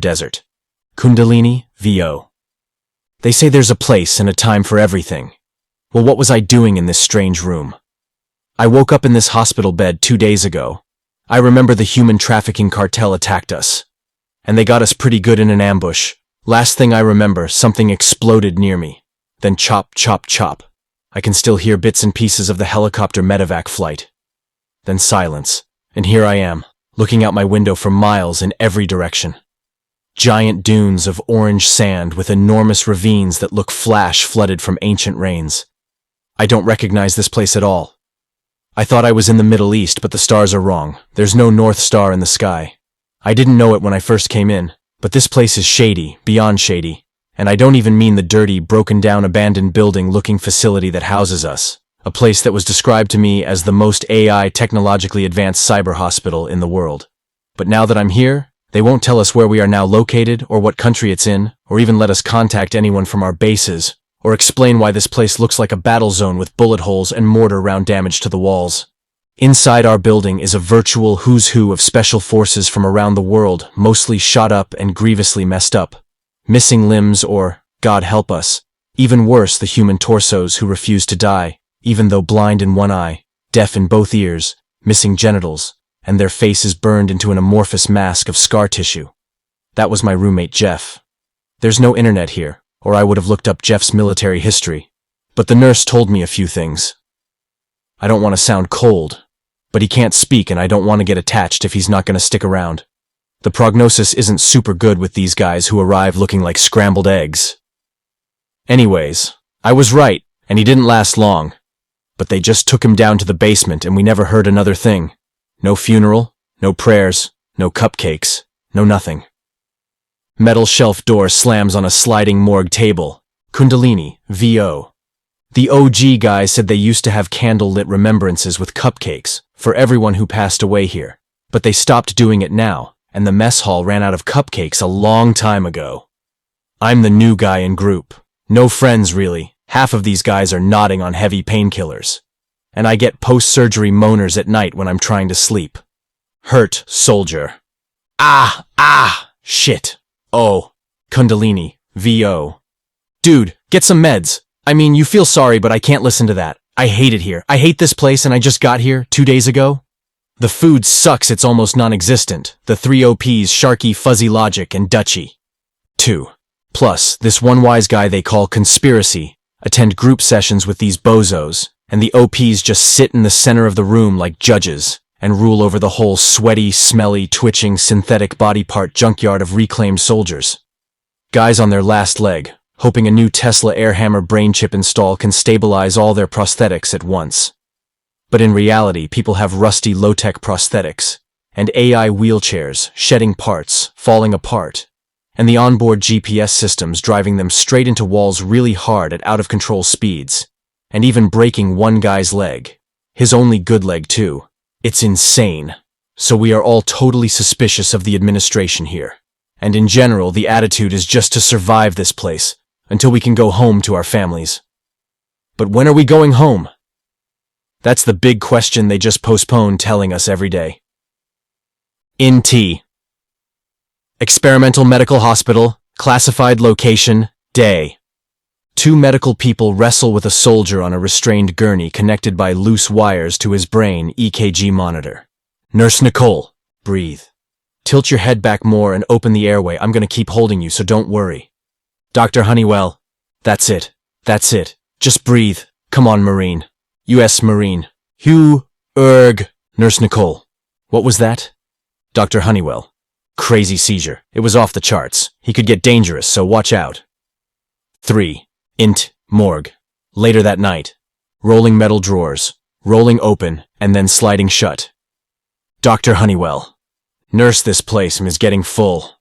Desert. Kundalini, VO. They say there's a place and a time for everything. Well, what was I doing in this strange room? I woke up in this hospital bed 2 days ago. I remember the human trafficking cartel attacked us. And they got us pretty good in an ambush. Last thing I remember, something exploded near me. Then chop, chop, chop. I can still hear bits and pieces of the helicopter medevac flight. Then silence. And here I am, looking out my window for miles in every direction. Giant dunes of orange sand with enormous ravines that look flash flooded from ancient rains. I don't recognize this place at all. I thought I was in the Middle East, but the stars are wrong. There's no North Star in the sky. I didn't know it when I first came in, but this place is shady, beyond shady. And I don't even mean the dirty, broken-down, abandoned-building-looking facility that houses us. A place that was described to me as the most AI technologically advanced cyber hospital in the world. But now that I'm here, they won't tell us where we are now located or what country it's in, or even let us contact anyone from our bases, or explain why this place looks like a battle zone with bullet holes and mortar round damage to the walls. Inside our building is a virtual who's who of special forces from around the world, mostly shot up and grievously messed up. Missing limbs or, God help us, even worse, the human torsos who refuse to die, even though blind in one eye, deaf in both ears, missing genitals, and their faces burned into an amorphous mask of scar tissue. That was my roommate Jeff. There's no internet here, or I would have looked up Jeff's military history. But the nurse told me a few things. I don't want to sound cold, but he can't speak and I don't want to get attached if he's not going to stick around. The prognosis isn't super good with these guys who arrive looking like scrambled eggs. Anyways, I was right, and he didn't last long. But they just took him down to the basement and we never heard another thing. No funeral, no prayers, no cupcakes, no nothing. Metal shelf door slams on a sliding morgue table. Kundalini, VO. The OG guy said they used to have candle-lit remembrances with cupcakes for everyone who passed away here. But they stopped doing it now, and the mess hall ran out of cupcakes a long time ago. I'm the new guy in group. No friends, really. Half of these guys are nodding on heavy painkillers. And I get post-surgery moaners at night when I'm trying to sleep. Hurt, soldier. Shit. Oh. Kundalini, VO. Dude, get some meds. I mean, you feel sorry, but I can't listen to that. I hate it here. I hate this place and I just got here 2 days ago. The food sucks, it's almost non-existent. The 3 OPs, Sharky, Fuzzy Logic, and Dutchy. 2. Plus, this one wise guy they call Conspiracy, attend group sessions with these bozos, and the OPs just sit in the center of the room like judges, and rule over the whole sweaty, smelly, twitching, synthetic body part junkyard of reclaimed soldiers. Guys on their last leg, hoping a new Tesla Airhammer brain chip install can stabilize all their prosthetics at once. But in reality, people have rusty low-tech prosthetics, and AI wheelchairs, shedding parts, falling apart, and the onboard GPS systems driving them straight into walls really hard at out-of-control speeds, and even breaking one guy's leg. His only good leg, too. It's insane. So we are all totally suspicious of the administration here. And in general, the attitude is just to survive this place, until we can go home to our families. But when are we going home? That's the big question they just postpone telling us every day. INT. Experimental Medical Hospital, classified location, day. 2 medical people wrestle with a soldier on a restrained gurney connected by loose wires to his brain EKG monitor. Nurse Nicole, breathe. Tilt your head back more and open the airway. I'm gonna keep holding you, so don't worry. Dr. Honeywell, that's it. That's it. Just breathe. Come on, Marine. U.S. Marine. Nurse Nicole. What was that? Dr. Honeywell. Crazy seizure. It was off the charts. He could get dangerous, so watch out. 3. INT. Morgue. Later that night. Rolling metal drawers. Rolling open, and then sliding shut. Dr. Honeywell. Nurse, this place is getting full.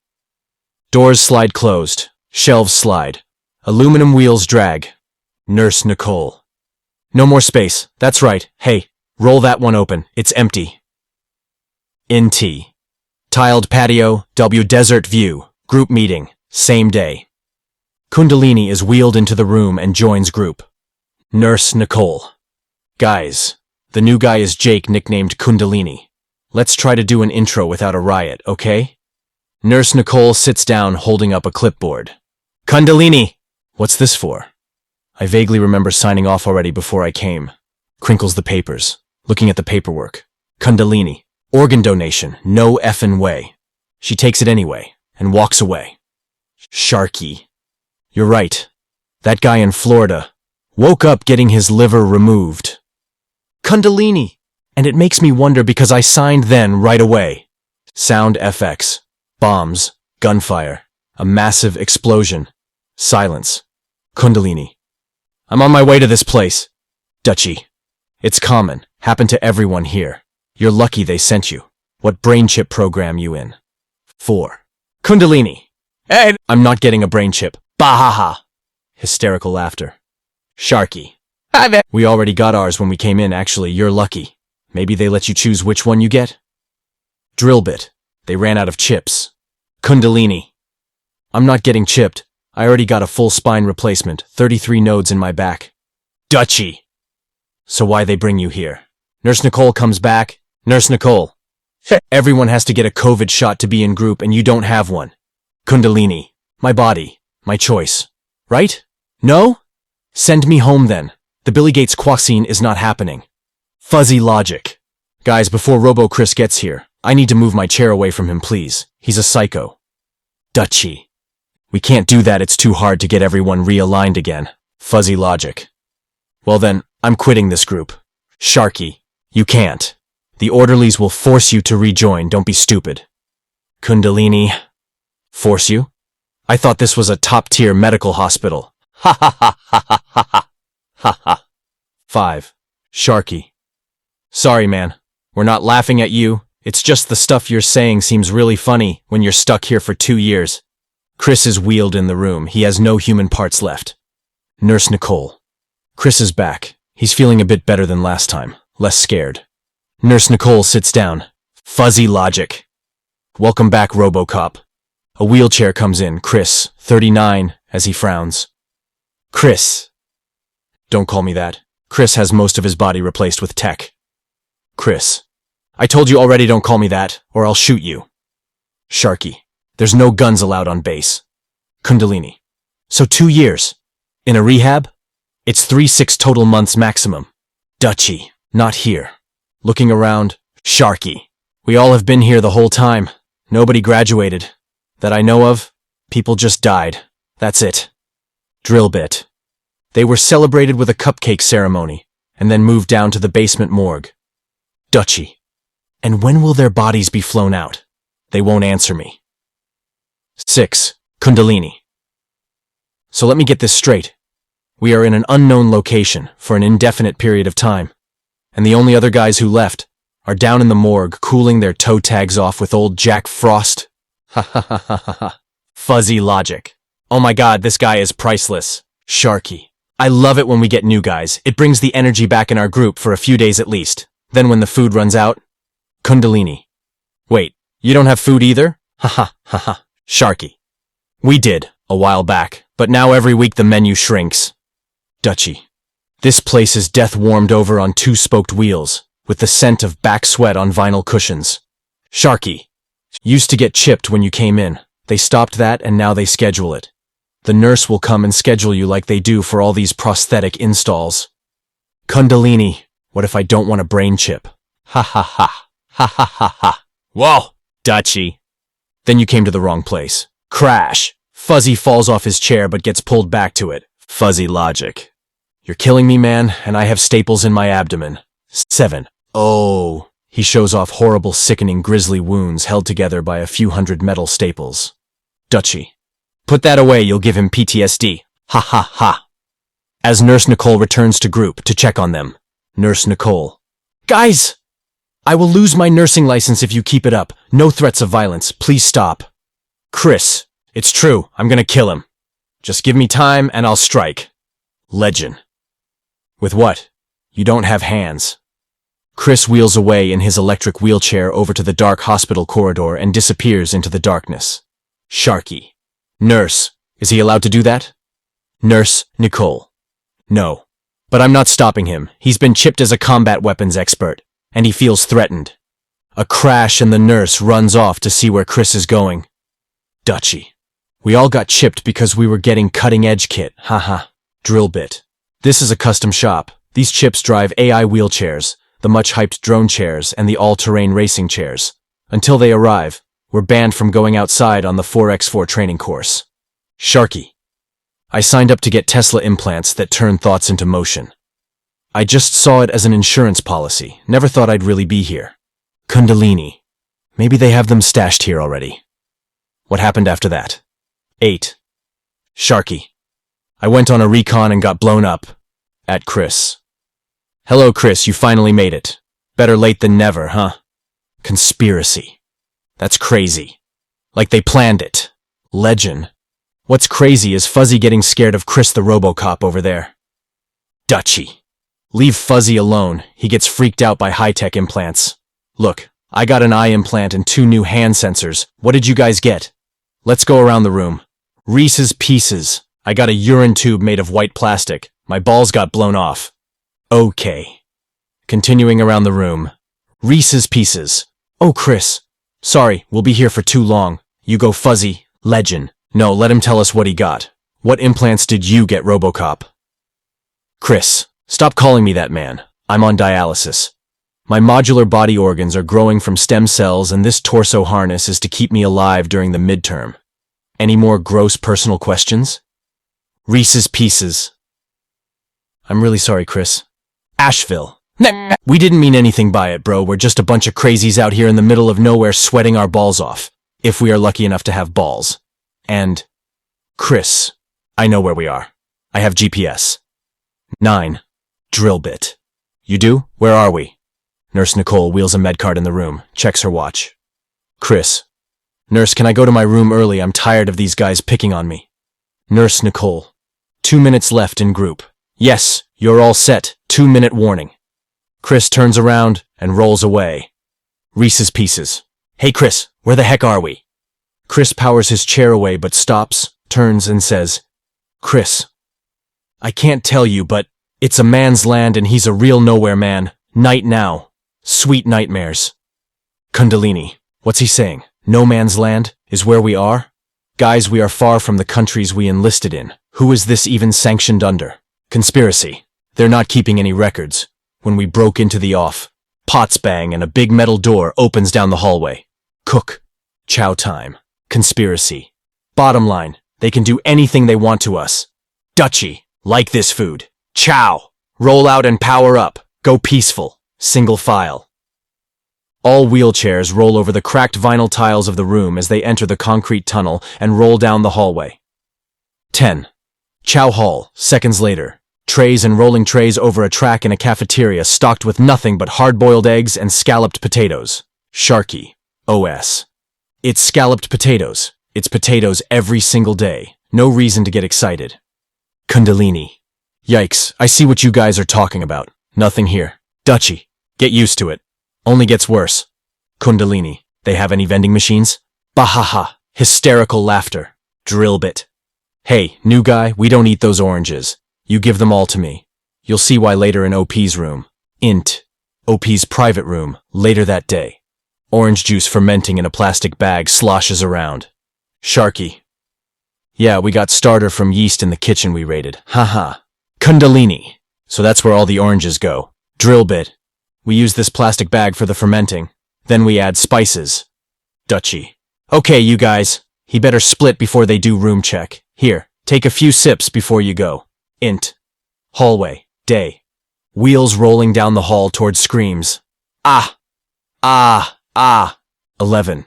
Doors slide closed. Shelves slide. Aluminum wheels drag. Nurse Nicole. No more space. That's right. Hey, roll that one open. It's empty. INT. Tiled patio, W desert view. Group meeting. Same day. Kundalini is wheeled into the room and joins group. Nurse Nicole. Guys, the new guy is Jake, nicknamed Kundalini. Let's try to do an intro without a riot, okay? Nurse Nicole sits down holding up a clipboard. Kundalini! What's this for? I vaguely remember signing off already before I came. Crinkles the papers, looking at the paperwork. Kundalini. Organ donation. No effin' way. She takes it anyway, and walks away. Sharky. You're right. That guy in Florida woke up getting his liver removed. Kundalini. And it makes me wonder because I signed then right away. Sound FX. Bombs. Gunfire. A massive explosion. Silence. Kundalini. I'm on my way to this place. Dutchie. It's common. Happened to everyone here. You're lucky they sent you. What brain chip program you in? 4. Kundalini. Hey, I'm not getting a brain chip. Bahaha. Hysterical laughter. Sharky. Hi there. We already got ours when we came in, actually. You're lucky. Maybe they let you choose which one you get? Drill bit. They ran out of chips. Kundalini. I'm not getting chipped. I already got a full spine replacement, 33 nodes in my back. Dutchie. So why they bring you here? Nurse Nicole comes back. Nurse Nicole. Everyone has to get a COVID shot to be in group and you don't have one. Kundalini. My body. My choice. Right? No? Send me home then. The Billy Gates quaxine is not happening. Fuzzy logic. Guys, before Robo Chris gets here, I need to move my chair away from him, please. He's a psycho. Dutchie. We can't do that, it's too hard to get everyone realigned again. Fuzzy logic. Well then, I'm quitting this group. Sharky. You can't. The orderlies will force you to rejoin, don't be stupid. Kundalini. Force you? I thought this was a top-tier medical hospital. Ha ha ha ha ha ha ha. Ha ha. 5. Sharky. Sorry, man. We're not laughing at you. It's just the stuff you're saying seems really funny when you're stuck here for 2 years. Chris is wheeled in the room. He has no human parts left. Nurse Nicole. Chris is back. He's feeling a bit better than last time. Less scared. Nurse Nicole sits down. Fuzzy logic. Welcome back, RoboCop. A wheelchair comes in. Chris, 39, as he frowns. Chris. Don't call me that. Chris has most of his body replaced with tech. Chris. I told you already, don't call me that, or I'll shoot you. Sharky. There's no guns allowed on base. Kundalini. So 2 years. In a rehab? It's 3-6 total months maximum. Dutchie. Not here. Looking around. Sharky. We all have been here the whole time. Nobody graduated. That I know of. People just died. That's it. Drill bit. They were celebrated with a cupcake ceremony, and then moved down to the basement morgue. Dutchie. And when will their bodies be flown out? They won't answer me. 6. Kundalini. So let me get this straight. We are in an unknown location for an indefinite period of time, and the only other guys who left are down in the morgue cooling their toe tags off with old Jack Frost. Ha ha ha ha ha ha. Fuzzy logic. Oh my god, this guy is priceless. Sharky. I love it when we get new guys. It brings the energy back in our group for a few days at least. Then when the food runs out. Kundalini. Wait, you don't have food either? Ha ha ha ha. Sharky. We did, a while back, but now every week the menu shrinks. Dutchie. This place is death warmed over on 2-spoked wheels, with the scent of back sweat on vinyl cushions. Sharky. Used to get chipped when you came in. They stopped that and now they schedule it. The nurse will come and schedule you like they do for all these prosthetic installs. Kundalini. What if I don't want a brain chip? Ha ha ha. Ha ha ha ha. Whoa, Dutchie. Then you came to the wrong place. Crash. Fuzzy falls off his chair but gets pulled back to it. Fuzzy logic. You're killing me, man, and I have staples in my abdomen. 7. Oh. He shows off horrible, sickening, grisly wounds held together by a few hundred metal staples. Dutchie. Put that away, you'll give him PTSD. Ha ha ha. As Nurse Nicole returns to group to check on them. Nurse Nicole. Guys! I will lose my nursing license if you keep it up. No threats of violence. Please stop. Chris. It's true. I'm gonna kill him. Just give me time and I'll strike. Legend. With what? You don't have hands. Chris wheels away in his electric wheelchair over to the dark hospital corridor and disappears into the darkness. Sharky. Nurse. Is he allowed to do that? Nurse Nicole. No. But I'm not stopping him. He's been chipped as a combat weapons expert, and he feels threatened. A crash and the nurse runs off to see where Chris is going. Dutchy. We all got chipped because we were getting cutting-edge kit, haha. Drill bit. This is a custom shop. These chips drive AI wheelchairs, the much-hyped drone chairs, and the all-terrain racing chairs. Until they arrive, we're banned from going outside on the 4x4 training course. Sharky. I signed up to get Tesla implants that turn thoughts into motion. I just saw it as an insurance policy, never thought I'd really be here. Kundalini. Maybe they have them stashed here already. What happened after that? 8. Sharky. I went on a recon and got blown up. At Chris. Hello, Chris, you finally made it. Better late than never, huh? Conspiracy. That's crazy. Like they planned it. Legend. What's crazy is Fuzzy getting scared of Chris the RoboCop over there. Dutchy. Leave Fuzzy alone. He gets freaked out by high-tech implants. Look, I got an eye implant and 2 new hand sensors. What did you guys get? Let's go around the room. Reese's Pieces. I got a urine tube made of white plastic. My balls got blown off. Okay. Continuing around the room. Reese's Pieces. Oh, Chris. Sorry, we'll be here for too long. You go Fuzzy. Legend. No, let him tell us what he got. What implants did you get, RoboCop? Chris. Stop calling me that, man. I'm on dialysis. My modular body organs are growing from stem cells, and this torso harness is to keep me alive during the midterm. Any more gross personal questions? Reese's Pieces. I'm really sorry, Chris. Asheville. We didn't mean anything by it, bro. We're just a bunch of crazies out here in the middle of nowhere sweating our balls off. If we are lucky enough to have balls. And... Chris. I know where we are. I have GPS. 9. Drill bit. You do? Where are we? Nurse Nicole wheels a medcart in the room, checks her watch. Chris. Nurse, can I go to my room early? I'm tired of these guys picking on me. Nurse Nicole. 2 minutes left in group. Yes, you're all set. 2-minute warning. Chris turns around and rolls away. Reese's Pieces. Hey Chris, where the heck are we? Chris powers his chair away but stops, turns and says, Chris. I can't tell you, but it's a man's land and he's a real nowhere man. Night now. Sweet nightmares. Kundalini. What's he saying? No man's land is where we are? Guys, we are far from the countries we enlisted in. Who is this even sanctioned under? Conspiracy. They're not keeping any records. When we broke into the off, pots bang and a big metal door opens down the hallway. Cook. Chow time. Conspiracy. Bottom line, they can do anything they want to us. Dutchy. Like this food. Chow. Roll out and power up. Go peaceful. Single file. All wheelchairs roll over the cracked vinyl tiles of the room as they enter the concrete tunnel and roll down the hallway. 10. Chow hall, seconds later. Trays and rolling trays over a track in a cafeteria stocked with nothing but hard-boiled eggs and scalloped potatoes. Sharky. OS. It's scalloped potatoes. It's potatoes every single day. No reason to get excited. Kundalini. Yikes, I see what you guys are talking about. Nothing here. Dutchy. Get used to it. Only gets worse. Kundalini. They have any vending machines? Bahaha. Hysterical laughter. Drill bit. Hey, new guy, we don't eat those oranges. You give them all to me. You'll see why later in OP's room. Int. OP's private room, later that day. Orange juice fermenting in a plastic bag sloshes around. Sharky. Yeah, we got starter from yeast in the kitchen we raided. Haha. Kundalini. So that's where all the oranges go. Drill bit. We use this plastic bag for the fermenting. Then we add spices. Dutchy. Okay, you guys. He better split before they do room check. Here, take a few sips before you go. Int. Hallway. Day. Wheels rolling down the hall towards screams. Ah. Ah. Ah. 11.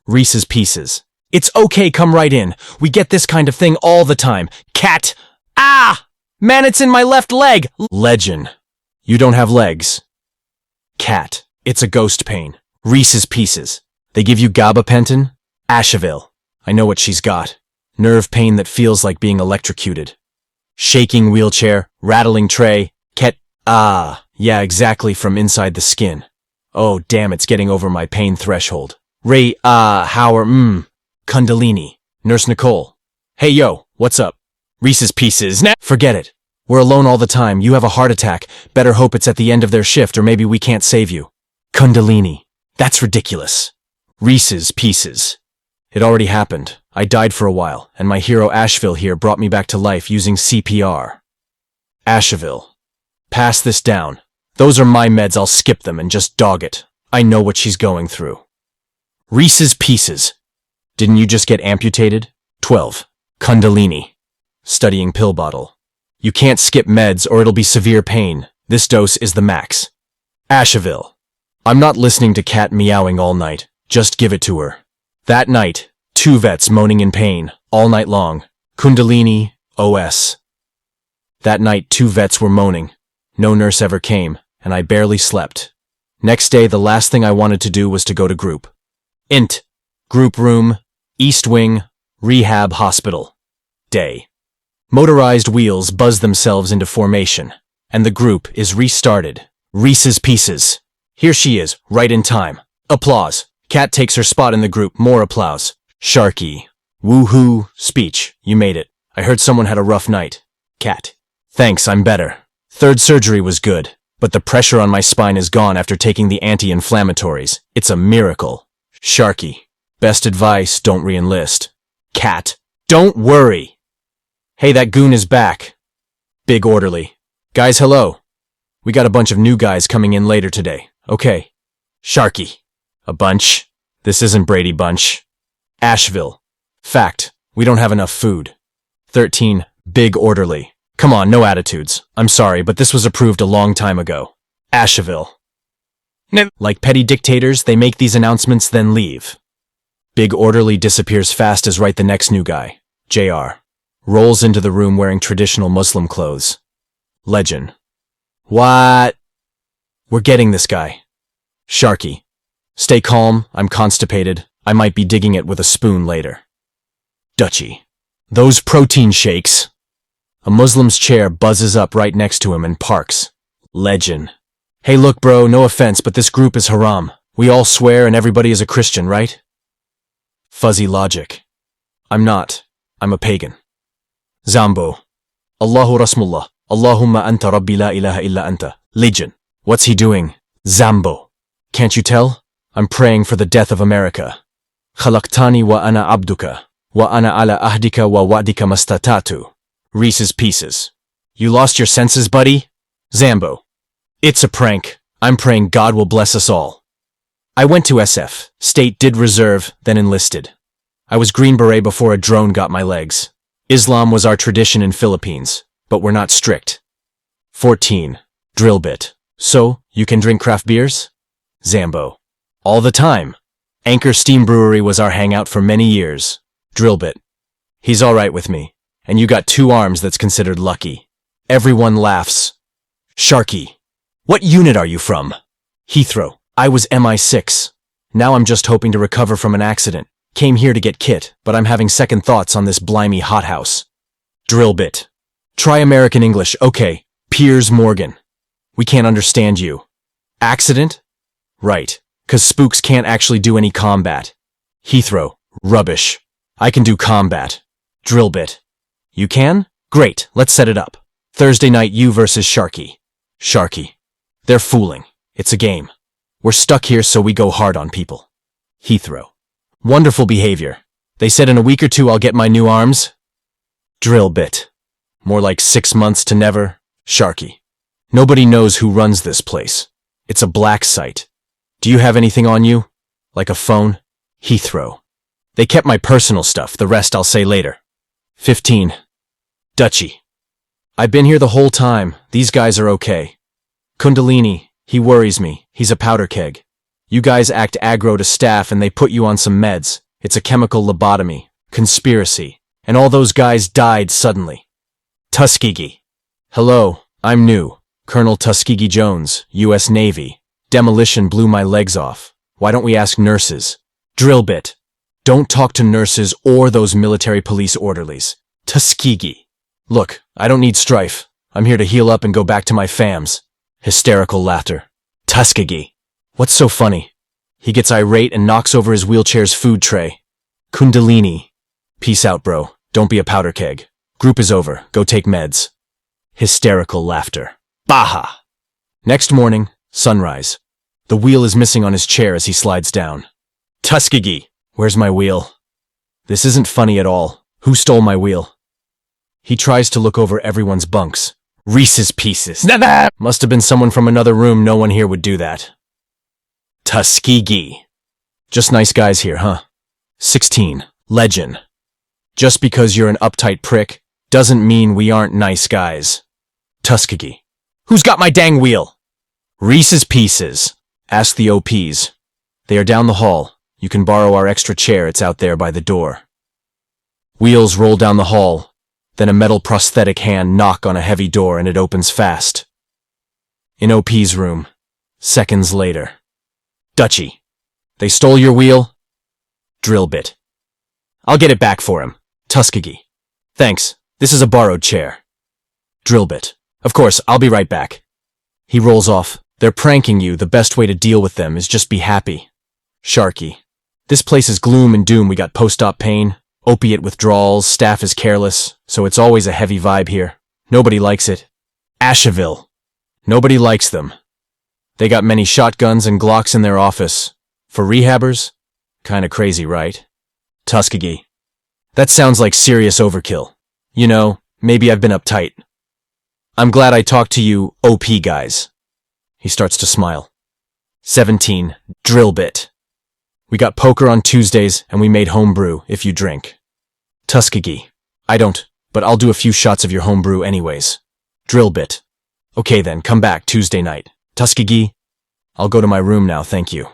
Reese's Pieces. It's okay, come right in. We get this kind of thing all the time. Cat. Ah! Man, it's in my left leg. Legend. You don't have legs. Cat. It's a ghost pain. Reese's Pieces. They give you gabapentin? Asheville. I know what she's got. Nerve pain that feels like being electrocuted. Shaking wheelchair, rattling tray, Ah, yeah, exactly from inside the skin. Oh, damn, it's getting over my pain threshold. Kundalini. Nurse Nicole. Hey, yo, what's up? Reese's Pieces. Forget it. We're alone all the time. You have a heart attack. Better hope it's at the end of their shift or maybe we can't save you. Kundalini. That's ridiculous. Reese's Pieces. It already happened. I died for a while, and my hero Asheville here brought me back to life using CPR. Asheville. Pass this down. Those are my meds, I'll skip them and just dog it. I know what she's going through. Reese's Pieces. Didn't you just get amputated? 12. Kundalini. Studying pill bottle. You can't skip meds or it'll be severe pain. This dose is the max. Asheville. I'm not listening to cat meowing all night. Just give it to her. That night, 2 vets moaning in pain, all night long. Kundalini, OS. That night, 2 vets were moaning. No nurse ever came, and I barely slept. Next day, the last thing I wanted to do was to go to group. Int. Group room, East Wing, Rehab Hospital. Day. Motorized wheels buzz themselves into formation, and the group is restarted. Reese's Pieces. Here she is, right in time. Applause. Kat takes her spot in the group, more applause. Sharky. Woohoo. Speech. You made it. I heard someone had a rough night. Kat. Thanks, I'm better. 3rd surgery was good, but the pressure on my spine is gone after taking the anti-inflammatories. It's a miracle. Sharky. Best advice, don't re-enlist. Kat. Don't worry. Hey, that goon is back. Big orderly. Guys, hello. We got a bunch of new guys coming in later today. Okay. Sharky. A bunch? This isn't Brady Bunch. Asheville. Fact. We don't have enough food. 13. Big orderly. Come on, no attitudes. I'm sorry, but this was approved a long time ago. Asheville. Like petty dictators, they make these announcements, then leave. Big orderly disappears fast as right the next new guy. JR. Rolls into the room wearing traditional Muslim clothes. Legend. What? We're getting this guy. Sharky. Stay calm, I'm constipated. I might be digging it with a spoon later. Dutchy. Those protein shakes. A Muslim's chair buzzes up right next to him and parks. Legend. Hey look bro, no offense, but this group is haram. We all swear and everybody is a Christian, right? Fuzzy logic. I'm not. I'm a pagan. Zambo. Allahu Rasmullah. Allahumma anta rabbi la ilaha illa anta. Legion. What's he doing? Zambo. Can't you tell? I'm praying for the death of America. Khalaqtani wa ana abduka. Wa ana ala ahdika wa wa'dika mastatatu. Reese's Pieces. You lost your senses, buddy? Zambo. It's a prank. I'm praying God will bless us all. I went to SF, state did reserve, then enlisted. I was Green Beret before a drone got my legs. Islam was our tradition in Philippines, but we're not strict. 14. Drill bit. So, you can drink craft beers? Zambo. All the time. Anchor Steam Brewery was our hangout for many years. Drill bit. He's alright with me. And you got 2 arms that's considered lucky. Everyone laughs. Sharky. What unit are you from? Heathrow. I was MI6. Now I'm just hoping to recover from an accident. Came here to get kit, but I'm having second thoughts on this blimey hothouse. Drill bit. Try American English, okay. Piers Morgan. We can't understand you. Accident? Right. 'Cause spooks can't actually do any combat. Heathrow. Rubbish. I can do combat. Drill bit. You can? Great, let's set it up. Thursday night, you versus Sharky. Sharky. They're fooling. It's a game. We're stuck here, so we go hard on people. Heathrow. Wonderful behavior. They said in a week or 2 I'll get my new arms. Drill bit. More like 6 months to never. Sharky. Nobody knows who runs this place. It's a black site. Do you have anything on you? Like a phone? Heathrow. They kept my personal stuff, the rest I'll say later. 15. Dutchy. I've been here the whole time. These guys are okay. Kundalini, he worries me. He's a powder keg. You guys act aggro to staff and they put you on some meds. It's a chemical lobotomy. Conspiracy. And all those guys died suddenly. Tuskegee. Hello, I'm new. Colonel Tuskegee Jones, U.S. Navy. Demolition blew my legs off. Why don't we ask nurses? Drill bit. Don't talk to nurses or those military police orderlies. Tuskegee. Look, I don't need strife. I'm here to heal up and go back to my fams. Hysterical laughter. Tuskegee. What's so funny? He gets irate and knocks over his wheelchair's food tray. Kundalini. Peace out, bro. Don't be a powder keg. Group is over. Go take meds. Hysterical laughter. Baha. Next morning, sunrise. The wheel is missing on his chair as he slides down. Tuskegee. Where's my wheel? This isn't funny at all. Who stole my wheel? He tries to look over everyone's bunks. Reese's Pieces. Must have been someone from another room. No one here would do that. Tuskegee. Just nice guys here, huh? 16. Legend. Just because you're an uptight prick doesn't mean we aren't nice guys. Tuskegee. Who's got my dang wheel? Reese's Pieces. Ask the OPs. They are down the hall. You can borrow our extra chair. It's out there by the door. Wheels roll down the hall. Then a metal prosthetic hand knock on a heavy door and it opens fast. In OP's room. Seconds later. Dutchie. They stole your wheel? Drill bit. I'll get it back for him. Tuskegee. Thanks. This is a borrowed chair. Drill bit. Of course, I'll be right back. He rolls off. They're pranking you. The best way to deal with them is just be happy. Sharky. This place is gloom and doom. We got post-op pain, opiate withdrawals, staff is careless, so it's always a heavy vibe here. Nobody likes it. Asheville. Nobody likes them. They got many shotguns and Glocks in their office. For rehabbers? Kinda crazy, right? Tuskegee. That sounds like serious overkill. You know, maybe I've been uptight. I'm glad I talked to you, OP guys. He starts to smile. 17. Drill bit. We got poker on Tuesdays and we made home brew if you drink. Tuskegee. I don't, but I'll do a few shots of your home brew anyways. Drill bit. Okay then, come back Tuesday night. Tuskegee. I'll go to my room now, thank you.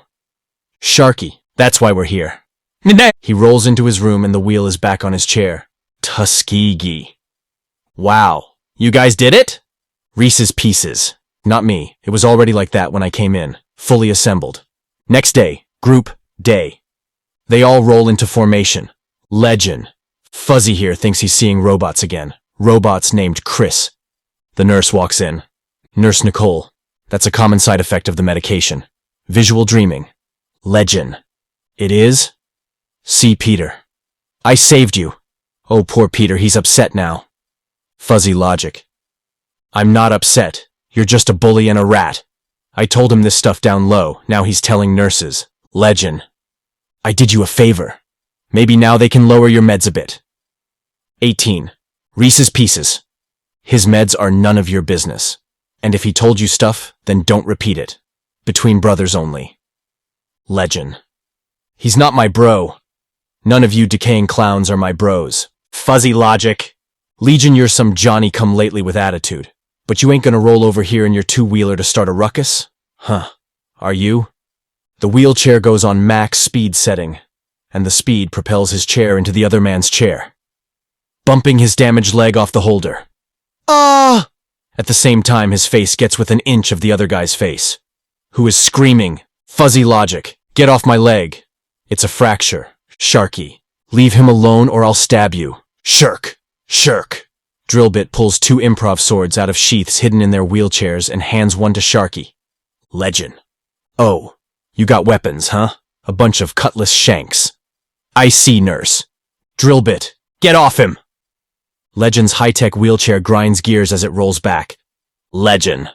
Sharky. That's why we're here. He rolls into his room and the wheel is back on his chair. Tuskegee. Wow. You guys did it? Reese's Pieces. Not me. It was already like that when I came in. Fully assembled. Next day. Group. Day. They all roll into formation. Legend. Fuzzy here thinks he's seeing robots again. Robots named Chris. The nurse walks in. Nurse Nicole. That's a common side effect of the medication. Visual dreaming. Legend. It is? See Peter. I saved you. Oh, poor Peter, he's upset now. Fuzzy logic. I'm not upset. You're just a bully and a rat. I told him this stuff down low. Now he's telling nurses. Legend. I did you a favor. Maybe now they can lower your meds a bit. 18. Reese's Pieces. His meds are none of your business. And if he told you stuff, then don't repeat it. Between brothers only. Legend. He's not my bro. None of you decaying clowns are my bros. Fuzzy logic. Legion, you're some Johnny-come-lately with attitude. But you ain't gonna roll over here in your two-wheeler to start a ruckus? Huh. Are you? The wheelchair goes on max speed setting, and the speed propels his chair into the other man's chair, bumping his damaged leg off the holder. Ah! At the same time, his face gets within an inch of the other guy's face, who is screaming, Fuzzy logic, get off my leg. It's a fracture. Sharky. Leave him alone or I'll stab you. Shirk. Shirk. Drillbit pulls two improv swords out of sheaths hidden in their wheelchairs and hands one to Sharky. Legend. Oh, you got weapons, huh? A bunch of cutlass shanks. I see, nurse. Drillbit, get off him! Legend's high-tech wheelchair grinds gears as it rolls back. Legend.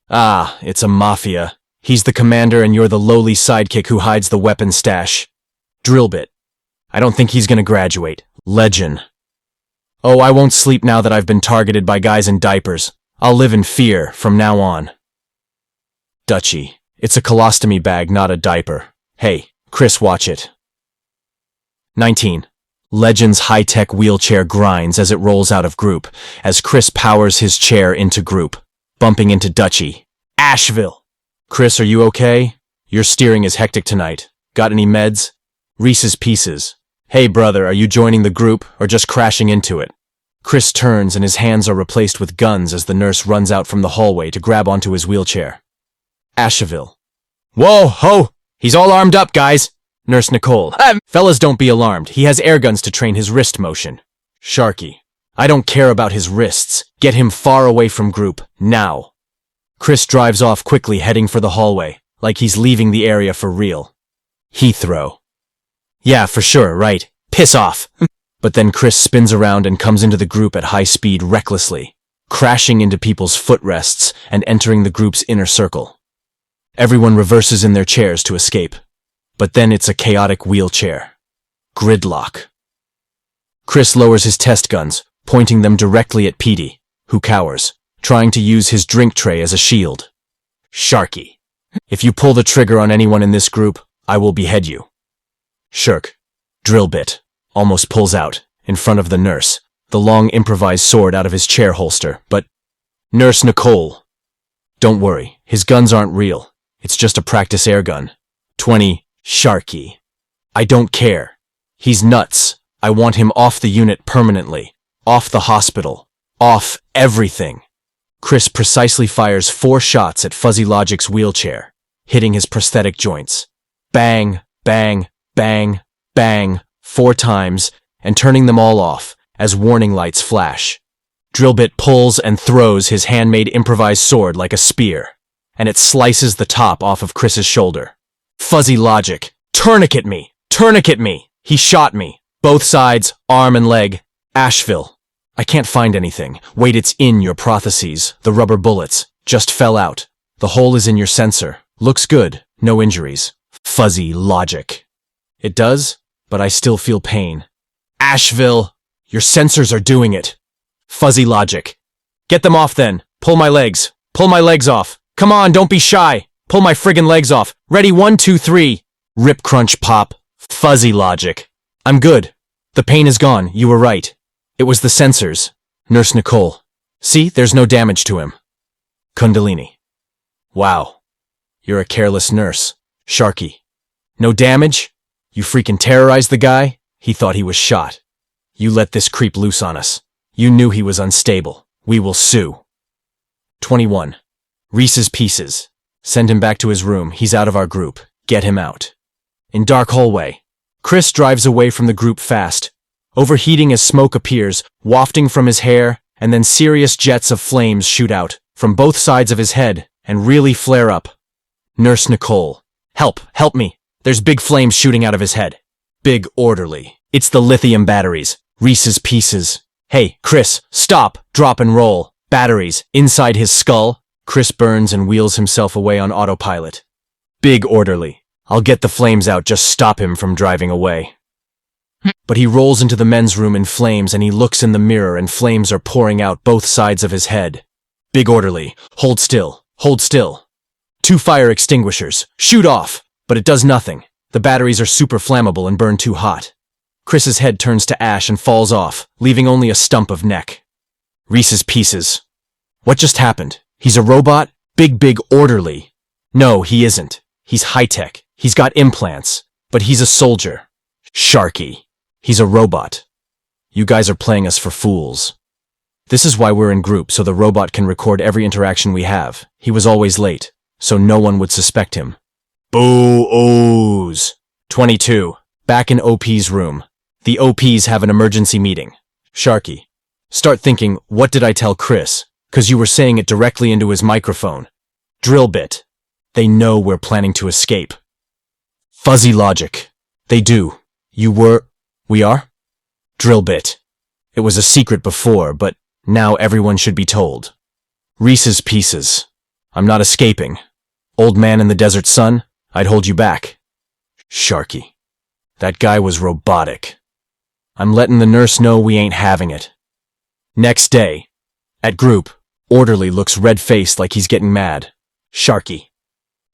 Ah, it's a mafia. He's the commander and you're the lowly sidekick who hides the weapon stash. Drillbit. I don't think he's gonna graduate. Legend. Oh, I won't sleep now that I've been targeted by guys in diapers. I'll live in fear from now on. Dutchie. It's a colostomy bag, not a diaper. Hey, Chris, watch it. 19. Legend's high-tech wheelchair grinds as it rolls out of group, as Chris powers his chair into group, bumping into Dutchie. Asheville. Chris, are you okay? Your steering is hectic tonight. Got any meds? Reese's Pieces. Hey brother, are you joining the group or just crashing into it? Chris turns and his hands are replaced with guns as the nurse runs out from the hallway to grab onto his wheelchair. Asheville. Whoa, ho! He's all armed up, guys! Nurse Nicole. Fellas, don't be alarmed. He has air guns to train his wrist motion. Sharky. I don't care about his wrists. Get him far away from group, now. Chris drives off quickly, heading for the hallway, like he's leaving the area for real. Heathrow. Yeah, for sure, right. Piss off. But then Chris spins around and comes into the group at high speed recklessly, crashing into people's footrests and entering the group's inner circle. Everyone reverses in their chairs to escape. But then it's a chaotic wheelchair. Gridlock. Chris lowers his test guns, pointing them directly at Petey, who cowers, trying to use his drink tray as a shield. Sharky. If you pull the trigger on anyone in this group, I will behead you. Shirk. Drill bit. Almost pulls out, in front of the nurse, the long improvised sword out of his chair holster, but... Nurse Nicole. Don't worry, his guns aren't real. It's just a practice air gun. 20. Sharky. I don't care. He's nuts. I want him off the unit permanently. Off the hospital. Off everything. Chris precisely fires 4 shots at Fuzzy Logic's wheelchair, hitting his prosthetic joints. Bang, bang, bang, bang, 4 times, and turning them all off as warning lights flash. Drillbit pulls and throws his handmade improvised sword like a spear, and it slices the top off of Chris's shoulder. Fuzzy Logic, tourniquet me! Tourniquet me! He shot me. Both sides, arm and leg. Asheville. I can't find anything. Wait, it's in your protheses. The rubber bullets just fell out. The hole is in your sensor. Looks good. No injuries. Fuzzy Logic. It does, but I still feel pain. Asheville, your sensors are doing it. Fuzzy Logic. Get them off then. Pull my legs. Pull my legs off. Come on, don't be shy. Pull my friggin' legs off. Ready, 1, 2, 3. Rip, crunch, pop. Fuzzy Logic. I'm good. The pain is gone. You were right. It was the sensors. Nurse Nicole. See, there's no damage to him. Kundalini. Wow. You're a careless nurse. Sharky. No damage? You freaking terrorized the guy? He thought he was shot. You let this creep loose on us. You knew he was unstable. We will sue. 21. Reese's Pieces. Send him back to his room. He's out of our group. Get him out. In dark hallway. Chris drives away from the group fast, overheating as smoke appears, wafting from his hair, and then serious jets of flames shoot out from both sides of his head and really flare up. Nurse Nicole. Help, help me. There's big flames shooting out of his head. Big orderly. It's the lithium batteries. Reese's Pieces. Hey, Chris, stop, drop and roll. Batteries. Inside his skull. Chris burns and wheels himself away on autopilot. Big orderly. I'll get the flames out, just stop him from driving away. But he rolls into the men's room in flames and he looks in the mirror and flames are pouring out both sides of his head. Big orderly. Hold still. Hold still. 2 fire extinguishers. Shoot off. But it does nothing. The batteries are super flammable and burn too hot. Chris's head turns to ash and falls off, leaving only a stump of neck. Reese's Pieces. What just happened? He's a robot? Big orderly. No, he isn't. He's high-tech. He's got implants. But he's a soldier. Sharky. He's a robot. You guys are playing us for fools. This is why we're in group, so the robot can record every interaction we have. He was always late, so no one would suspect him. Boo-ohs. 22. Back in OP's room. The OPs have an emergency meeting. Sharky. Start thinking, what did I tell Chris? 'Cause you were saying it directly into his microphone. Drill bit. They know we're planning to escape. Fuzzy Logic. They do. We are? Drill bit. It was a secret before, but now everyone should be told. Reese's Pieces. I'm not escaping. Old man in the desert sun, I'd hold you back. Sharky. That guy was robotic. I'm letting the nurse know we ain't having it. Next day. At group, orderly looks red-faced like he's getting mad. Sharky.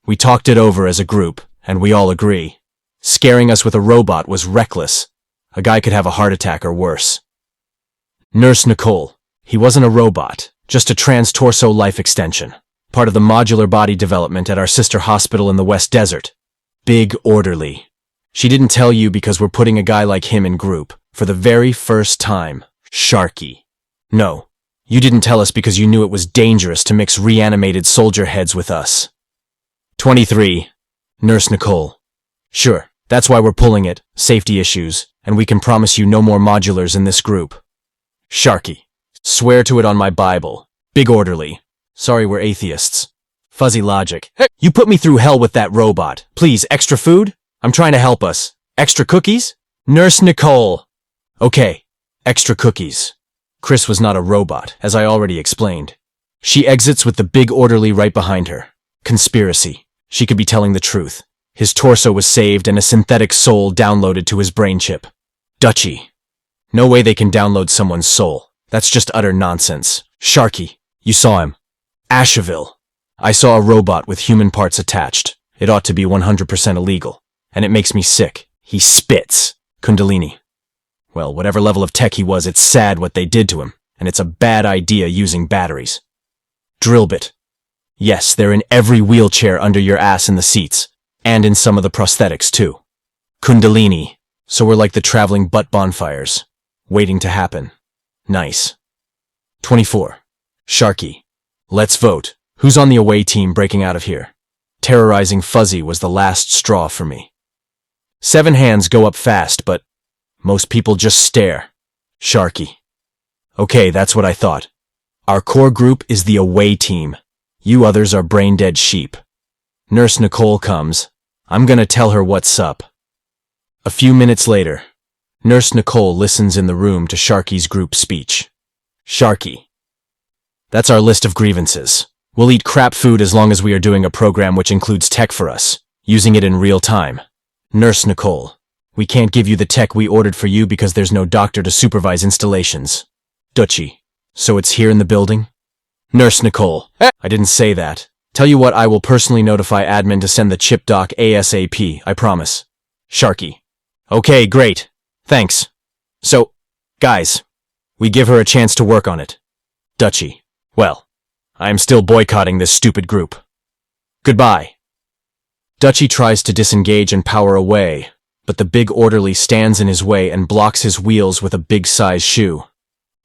We talked it over as a group, and we all agree. Scaring us with a robot was reckless. A guy could have a heart attack or worse. Nurse Nicole. He wasn't a robot, just a trans-torso life extension. Part of the modular body development at our sister hospital in the West Desert. Big orderly. She didn't tell you because we're putting a guy like him in group, for the very first time. Sharky. No. You didn't tell us because you knew it was dangerous to mix reanimated soldier heads with us. 23. Nurse Nicole. Sure, that's why we're pulling it, safety issues, and we can promise you no more modulars in this group. Sharky. Swear to it on my Bible. Big orderly. Sorry, we're atheists. Fuzzy Logic. Hey, you put me through hell with that robot. Please, extra food? I'm trying to help us. Extra cookies? Nurse Nicole. Okay, extra cookies. Chris was not a robot, as I already explained. She exits with the big orderly right behind her. Conspiracy. She could be telling the truth. His torso was saved and a synthetic soul downloaded to his brain chip. Dutchy. No way they can download someone's soul. That's just utter nonsense. Sharky, you saw him. Asheville. I saw a robot with human parts attached. It ought to be 100% illegal. And it makes me sick. He spits. Kundalini. Well, whatever level of tech he was, it's sad what they did to him. And it's a bad idea using batteries. Drill bit. Yes, they're in every wheelchair under your ass in the seats. And in some of the prosthetics, too. Kundalini. So we're like the traveling butt bonfires. Waiting to happen. Nice. 24. Sharky. Let's vote. Who's on the away team breaking out of here? Terrorizing Fuzzy was the last straw for me. 7 hands go up fast, but most people just stare. Sharky. Okay, that's what I thought. Our core group is the away team. You others are brain-dead sheep. Nurse Nicole comes. I'm gonna tell her what's up. A few minutes later, Nurse Nicole listens in the room to Sharky's group speech. Sharky. That's our list of grievances. We'll eat crap food as long as we are doing a program which includes tech for us, using it in real time. Nurse Nicole. We can't give you the tech we ordered for you because there's no doctor to supervise installations. Dutchie. So it's here in the building? Nurse Nicole. I didn't say that. Tell you what, I will personally notify admin to send the chip doc ASAP, I promise. Sharky. Okay, great. Thanks. So, guys, we give her a chance to work on it. Dutchie. Well, I am still boycotting this stupid group. Goodbye. Dutchie tries to disengage and power away, but the big orderly stands in his way and blocks his wheels with a big-size shoe.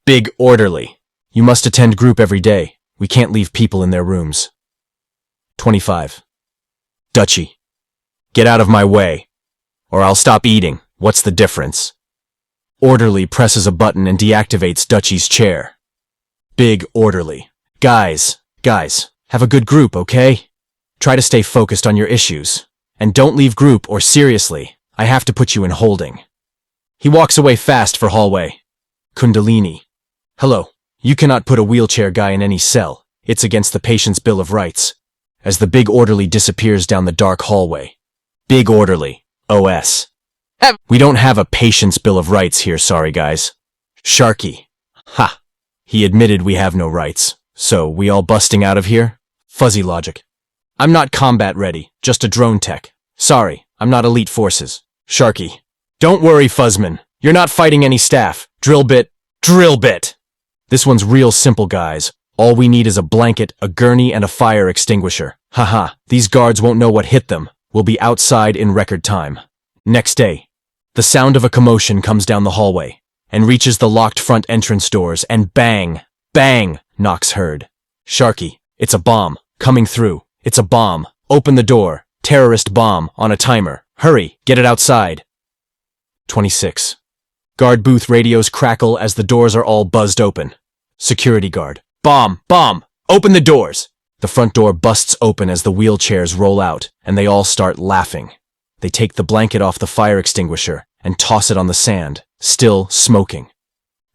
Big orderly. You must attend group every day. We can't leave people in their rooms. 25. Dutchie. Get out of my way, or I'll stop eating. What's the difference? Orderly presses a button and deactivates Dutchie's chair. Big orderly. Guys, have a good group, okay? Try to stay focused on your issues. And don't leave group or seriously, I have to put you in holding. He walks away fast for hallway. Kundalini. Hello. You cannot put a wheelchair guy in any cell. It's against the patient's Bill of Rights. As the big orderly disappears down the dark hallway. Big orderly. OS. We don't have a patient's Bill of Rights here, sorry guys. Sharky. Ha. He admitted we have no rights. So, we all busting out of here? Fuzzy logic. I'm not combat ready, just a drone tech. Sorry, I'm not elite forces. Sharky. Don't worry, Fuzzman. You're not fighting any staff. Drill bit. Drill bit! This one's real simple, guys. All we need is a blanket, a gurney, and a fire extinguisher. Haha, these guards won't know what hit them. We'll be outside in record time. Next day. The sound of a commotion comes down the hallway and reaches the locked front entrance doors, and bang, bang, knocks heard. Sharky, it's a bomb. Coming through. It's a bomb. Open the door. Terrorist bomb on a timer. Hurry, get it outside. 26. Guard booth radios crackle as the doors are all buzzed open. Security guard. Bomb! Bomb! Open the doors! The front door busts open as the wheelchairs roll out, and they all start laughing. They take the blanket off the fire extinguisher and toss it on the sand, still smoking.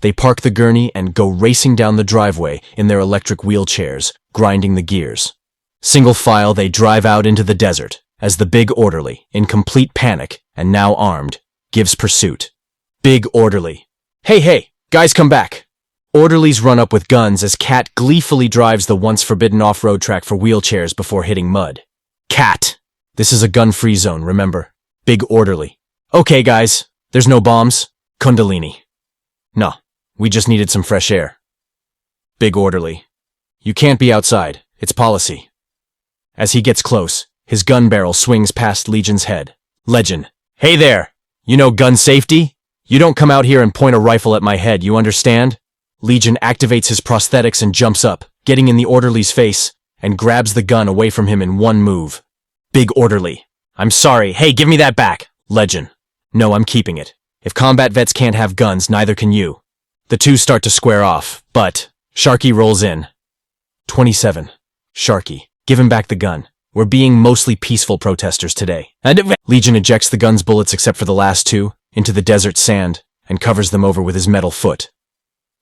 They park the gurney and go racing down the driveway in their electric wheelchairs, grinding the gears. Single file, they drive out into the desert as the big orderly, in complete panic and now armed, gives pursuit. Big orderly. Hey, guys, come back. Orderlies run up with guns as Cat gleefully drives the once forbidden off-road track for wheelchairs before hitting mud. Cat. This is a gun-free zone, remember? Big orderly. Okay, guys, there's no bombs. Kundalini. No, we just needed some fresh air. Big orderly. You can't be outside. It's policy. As he gets close, his gun barrel swings past Legion's head. Legend. Hey there! You know gun safety? You don't come out here and point a rifle at my head, you understand? Legion activates his prosthetics and jumps up, getting in the orderly's face, and grabs the gun away from him in one move. Big orderly. I'm sorry. Hey, give me that back. Legend. No, I'm keeping it. If combat vets can't have guns, neither can you. The two start to square off, but Sharky rolls in. 27. Sharky. Give him back the gun. We're being mostly peaceful protesters today. Legion ejects the gun's bullets except for the last two into the desert sand and covers them over with his metal foot.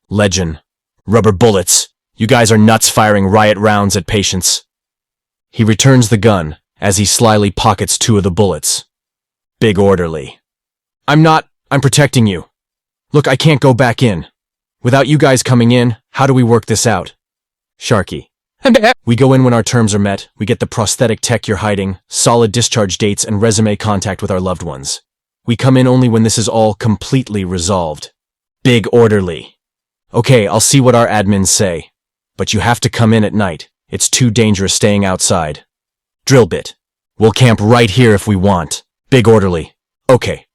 Legend. Rubber bullets. You guys are nuts firing riot rounds at patients. He returns the gun as he slyly pockets two of the bullets. Big orderly. I'm protecting you. Look, I can't go back in. Without you guys coming in, how do we work this out? Sharky. We go in when our terms are met, we get the prosthetic tech you're hiding, solid discharge dates, and resume contact with our loved ones. We come in only when this is all completely resolved. Big orderly. Okay, I'll see what our admins say. But you have to come in at night. It's too dangerous staying outside. Drill bit. We'll camp right here if we want. Big orderly. Okay,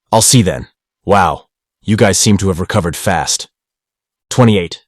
I'll see then. Wow. You guys seem to have recovered fast. 28.